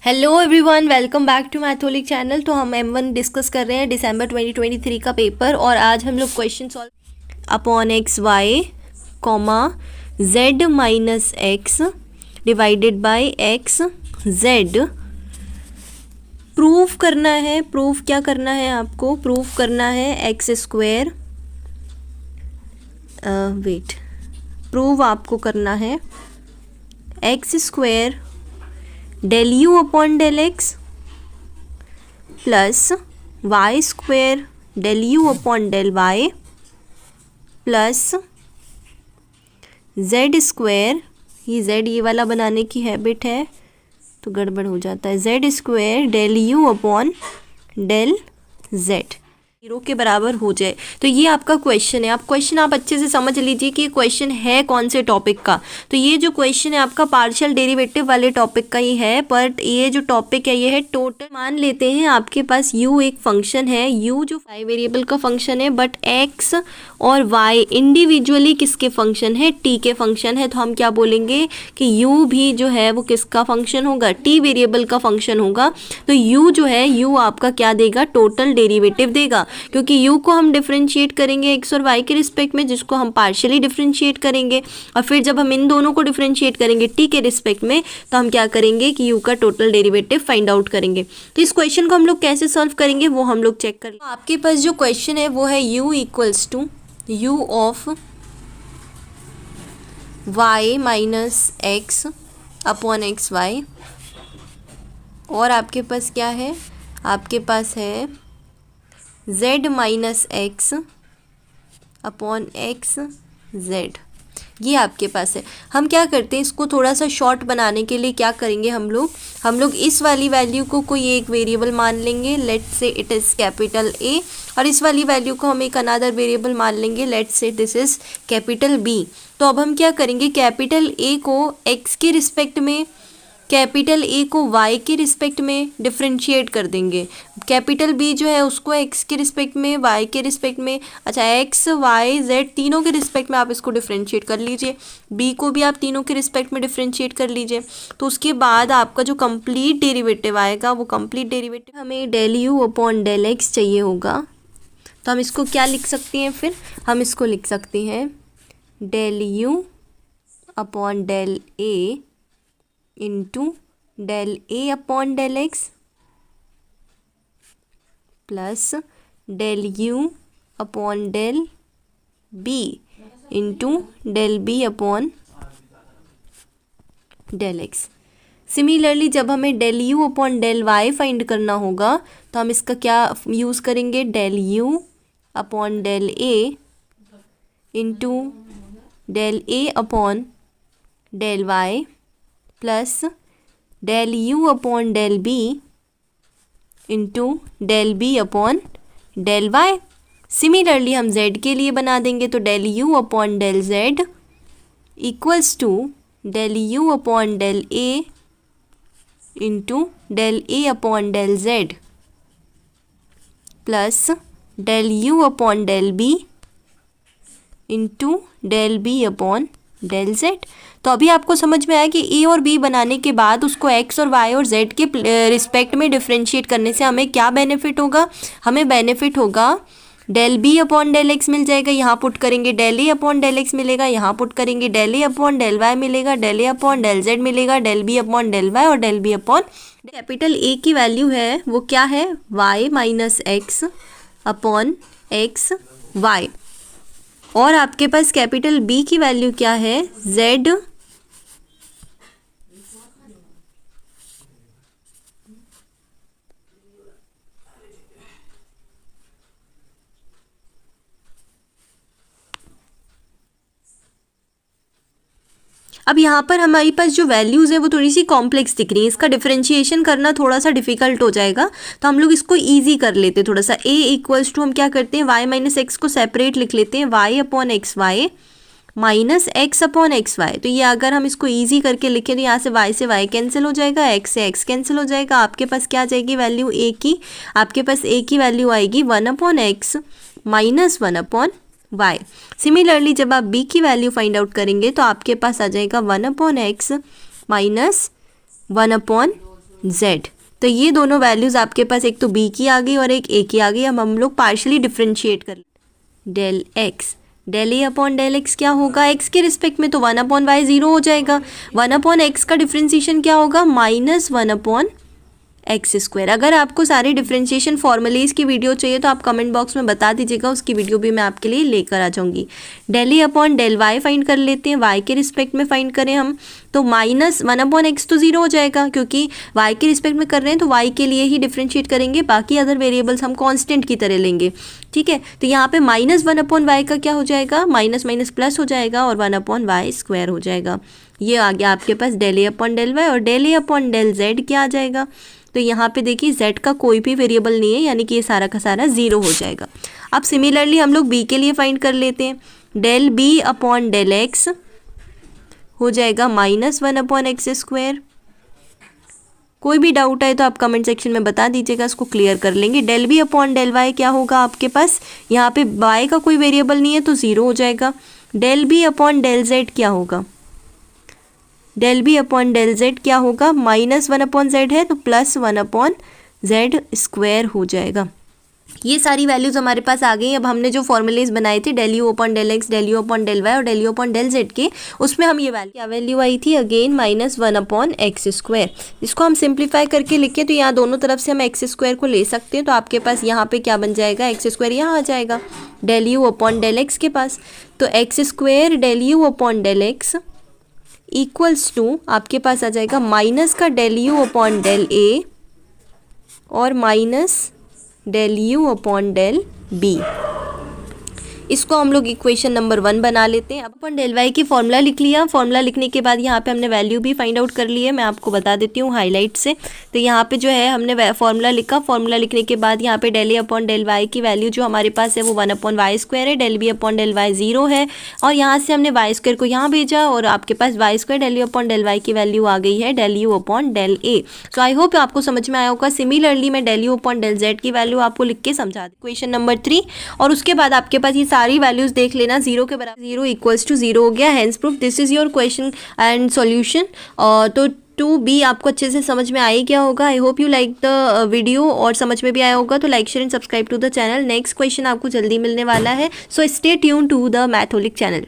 Hello everyone, welcome back to Matholic channel. तो हम M1 discuss कर रहे हैं दिसंबर 2023 का पेपर, और आज हम लोग question solve upon x y comma z minus x divided by x z prove करना है। प्रूव क्या करना है आपको? प्रूव करना है एक्स स्क्वायर प्रूव आपको करना है x square del you upon del x plus y square del you upon del y plus z square, ये जेड ये वाला बनाने की हैबिट है तो गड़बड़ हो जाता है, z square del you upon del z 0 के बराबर हो जाए। तो ये आपका क्वेश्चन है। आप क्वेश्चन आप अच्छे से समझ लीजिए कि ये क्वेश्चन है कौन से टॉपिक का। तो ये जो क्वेश्चन है आपका पार्शियल डेरिवेटिव वाले टॉपिक का ही है, बट ये जो टॉपिक है ये है टोटल। मान लेते हैं आपके पास u एक फंक्शन है, u जो y वेरिएबल का फंक्शन है, बट x और y इंडिविजुअली किसके फंक्शन है? t के फंक्शन है। तो हम क्या बोलेंगे कि u भी जो है वो किसका फंक्शन होगा? t वेरिएबल का फंक्शन होगा। तो u जो है u आपका क्या देगा? टोटल डेरिवेटिव देगा, क्योंकि u को हम डिफरेंशिएट करेंगे x और y के रिस्पेक्ट में, जिसको हम पार्शियली डिफरेंशिएट करेंगे, और फिर जब हम इन दोनों को डिफरेंशिएट करेंगे t के रिस्पेक्ट में, तो हम क्या करेंगे कि u का टोटल डेरिवेटिव फाइंड आउट करेंगे। तो इस क्वेश्चन को हम लोग कैसे सॉल्व करेंगे वो हम लोग चेक करेंगे। आपके पास जो क्वेश्चन है वो है u equals to u of y minus x upon x y, और आपके पास क्या है? आपके पास है z minus x upon x z, ये आपके पास है। हम क्या करते हैं, इसको थोड़ा सा शॉर्ट बनाने के लिए क्या करेंगे हम लोग इस वाली वैल्यू को कोई एक वेरिएबल मान लेंगे, let's say it is capital A, और इस वाली वैल्यू को हम एक अनदर वेरिएबल मान लेंगे, let's say this is capital B। तो अब हम क्या करेंगे, कैपिटल A को x के रिस्पेक्ट में, कैपिटल A को y के रिस्पेक्ट में डिफरेंशिएट कर देंगे। कैपिटल B जो है उसको x के रिस्पेक्ट में, y के रिस्पेक्ट में, अच्छा x y z तीनों के रिस्पेक्ट में आप इसको डिफरेंशिएट कर लीजिए। B को भी आप तीनों के रिस्पेक्ट में डिफरेंशिएट कर लीजिए। तो उसके बाद आपका जो कंप्लीट डेरिवेटिव आएगा, वो कंप्लीट डेरिवेटिव हमें del you upon del x चाहिए होगा। तो हम इसको क्या लिख सकते हैं? फिर हम इसको लिख सकते हैं del you upon del a into del a upon del x plus del you upon del b into del b upon del x. Similarly जब हमें del you upon del y find करना होगा, तो हम इसका क्या यूज़ करेंगे? Del you upon del a into del a upon del y plus del you upon del b into del b upon del y. Similarly हम z के लिए बना देंगे, तो del you upon del z equals to del you upon del a into del a upon del z plus del you upon del b into del b upon del z. तो अभी आपको समझ में आया कि ए और बी बनाने के बाद उसको एक्स और वाई और जेड के रिस्पेक्ट में डिफरेंशिएट करने से हमें क्या बेनिफिट होगा? हमें बेनिफिट होगा del b upon del x मिल जाएगा, यहाँ पुट करेंगे del a upon del x मिलेगा, यहाँ पुट करेंगे del a upon del y मिलेगा, del a upon del z मिलेगा, del b upon del Y और del b upon capital A की वैल्यू है वो क्या है? Y minus x upon x y, और आपके पास कैपिटल बी की वैल्यू क्या है? जेड अब यहाँ पर हमारे पास जो वैल्यूज़ है वो थोड़ी सी कॉम्प्लेक्स दिख रही है, इसका डिफरेंशिएशन करना थोड़ा सा डिफिकल्ट हो जाएगा, तो हम लोग इसको इजी कर लेते हैं थोड़ा सा। a इक्वल्स टू हम क्या करते हैं, y माइनस एक्स को सेपरेट लिख लेते हैं, y upon x y minus x upon x y. तो ये अगर हम इसको ईजी करके लिखें तो यहाँ से y से y कैंसिल हो जाएगा, x से x कैंसिल हो जाएगा। आपके पास क्या आ जाएगी वैल्यू a की? आपके पास a की वैल्यू आएगी 1 upon x minus 1 upon y। Similarly जब आप b की वैल्यू फाइंड आउट करेंगे तो आपके पास आ जाएगा 1 upon x minus 1 upon z। तो ये दोनों वैल्यूज़ आपके पास एक तो b की आ गई और एक a की आ गई। अब हम लोग पार्शली डिफ्रेंशिएट कर del x, del a upon del x क्या होगा x के रिस्पेक्ट में, तो 1 अपॉन वाई 0 हो जाएगा। 1 अपॉन x का डिफ्रेंशिएशन क्या होगा, -1 अपॉन एक्स स्क्वायर। अगर आपको सारे डिफ्रेंशिएशन फॉर्मूलेज की वीडियो चाहिए तो आप कमेंट बॉक्स में बता दीजिएगा, उसकी वीडियो भी मैं आपके लिए लेकर आ जाऊंगी। Del a upon del y find कर लेते हैं, वाई के रिस्पेक्ट में फाइंड करें हम तो -1 अपॉन एक्स तो 0 हो जाएगा, क्योंकि वाई के रिस्पेक्ट में कर रहे हैं तो वाई के लिए ही डिफ्रेंशिएट करेंगे, बाकी अदर वेरिएबल्स हम कॉन्स्टेंट की तरह लेंगे। ठीक है, तो यहाँ पे -1 अपॉन वाई का क्या हो जाएगा, माइनस माइनस प्लस हो जाएगा और 1 अपॉन वाई स्क्वायर हो जाएगा। ये आ गया आपके पास del a upon del Y. और del a upon del z क्या आ जाएगा, तो यहाँ पे देखिए z का कोई भी वेरिएबल नहीं है, यानी कि ये सारा का सारा 0 हो जाएगा। अब सिमिलरली हम लोग b के लिए फाइंड कर लेते हैं। Del b upon del x हो जाएगा -1 अपॉन एक्स स्क्वायर। कोई भी डाउट है तो आप कमेंट सेक्शन में बता दीजिएगा, इसको क्लियर कर लेंगे। Del b upon del y क्या होगा आपके पास, यहाँ पे y का कोई वेरिएबल नहीं है तो 0 हो जाएगा। Del b upon del z क्या होगा, del b upon del z क्या होगा, -1 अपॉन जेड है तो +1 अपॉन जेड स्क्वायर हो जाएगा। ये सारी वैल्यूज़ हमारे पास आ गई। अब हमने जो फॉर्मूलेज बनाए थे del you upon del X, del you upon del Y और del you upon del Z के, उसमें हम ये क्या वैल्यू आई थी, अगेन -1 अपॉन एक्स स्क्वायर। इसको हम सिंप्लीफाई करके लिखें तो यहाँ दोनों तरफ से हम एक्स स्क्वायर को ले सकते हैं, तो आपके पास यहाँ पे क्या बन जाएगा, एक्स स्क्वायर यहाँ आ जाएगा del you upon del x के पास। तो x square del you upon del x equals to आपके पास आ जाएगा माइनस का del you upon del a और minus del you upon del b. इसको हम लोग इक्वेशन नंबर 1 बना लेते हैं। अब अपन डेल वाई की फॉर्मूला लिख लिया। फॉर्मूला लिखने के बाद यहाँ पे हमने वैल्यू भी फाइंड आउट कर ली है, मैं आपको बता देती हूँ हाईलाइट से। तो यहाँ पे जो है हमने फॉर्मूला लिखा, फॉर्मूला लिखने के बाद यहाँ पे del a upon del Y की वैल्यू जो हमारे पास है वो 1 अपॉन वाई स्क्वायर है, del b upon del y 0 है, और यहाँ से हमने वाई स्क्वायर को यहाँ भेजा और आपके पास Y square del you upon del Y की वैल्यू आ गई है del you upon del A. So I hope आपको समझ में आया होगा। सिमिलरली मैं del you upon del Z की वैल्यू आपको लिख के समझा दी क्वेश्चन नंबर 3, और उसके बाद आपके पास ये सारी वैल्यूज देख लेना, 0 के बराबर 0 इक्वल्स टू 0 हो गया, hence proof this is your question and solution. तो 2B आपको अच्छे से समझ में आ ही गया होगा। I hope you like the video, और समझ में भी आया होगा तो like share and subscribe to the channel. Next question आपको जल्दी मिलने वाला है, so stay tune to the Matholic channel.